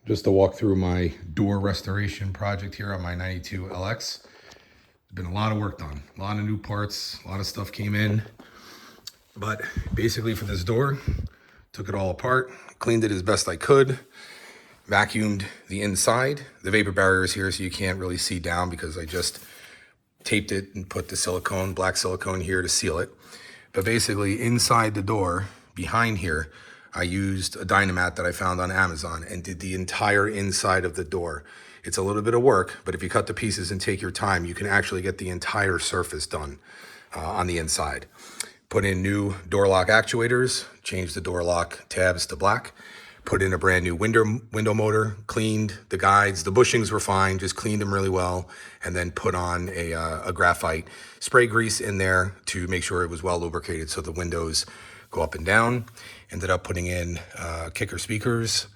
Just to walk through my door restoration project here on my 92 LX. There's been a lot of work done, a lot of new parts, a lot of stuff came in. But basically for this door, took it all apart, cleaned it as best I could, vacuumed the inside. The vapor barrier is here so you can't really see down because I just taped it and put the silicone, black silicone here to seal it. But basically inside the door, behind here, I used a Dynamat that I found on Amazon and did the entire inside of the door. It's a little bit of work, but if you cut the pieces and take your time, you can actually get the entire surface done on the inside. Put in new door lock actuators, changed the door lock tabs to black, put in a brand new window motor, cleaned the guides. The bushings were fine, just cleaned them really well, and then put on a graphite spray grease in there to make sure it was well lubricated so the windows go up and down. Ended up putting in kicker speakers.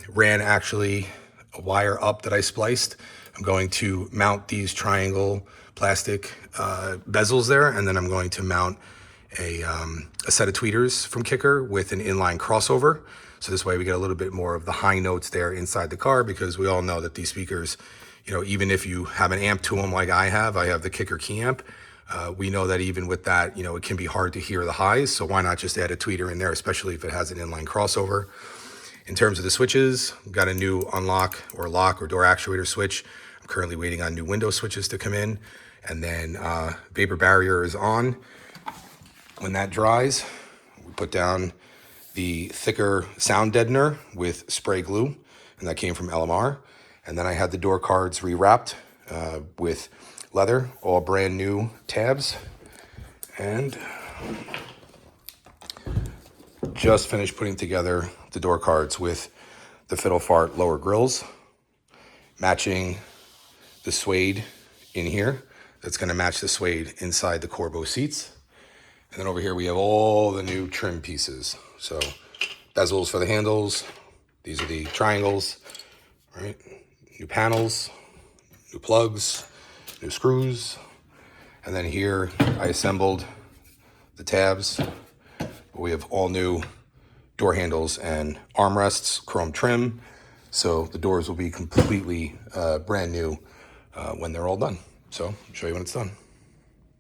Ran actually a wire up that I spliced. I'm going to mount these triangle plastic bezels there, and then I'm going to mount a set of tweeters from Kicker with an inline crossover. So this way we get a little bit more of the high notes there inside the car, because we all know that these speakers, you know, even if you have an amp to them like I have the Kicker key amp, we know that even with that, you know, it can be hard to hear the highs. So why not just add a tweeter in there, especially if it has an inline crossover. In terms of the switches, got a new unlock or lock or door actuator switch. I'm currently waiting on new window switches to come in. And then vapor barrier is on. When that dries, we put down the thicker sound deadener with spray glue, and that came from LMR. And then I had the door cards rewrapped with leather, all brand new tabs, and just finished putting together the door cards with the Fiddle Fart lower grills, matching the suede in here. That's going to match the suede inside the Corbeau seats. And then over here we have all the new trim pieces. So bezels for the handles. These are the triangles, right? New panels, new plugs, new screws. And then here I assembled the tabs. We have all new door handles and armrests, chrome trim. So the doors will be completely brand new when they're all done. So I'll show you when it's done.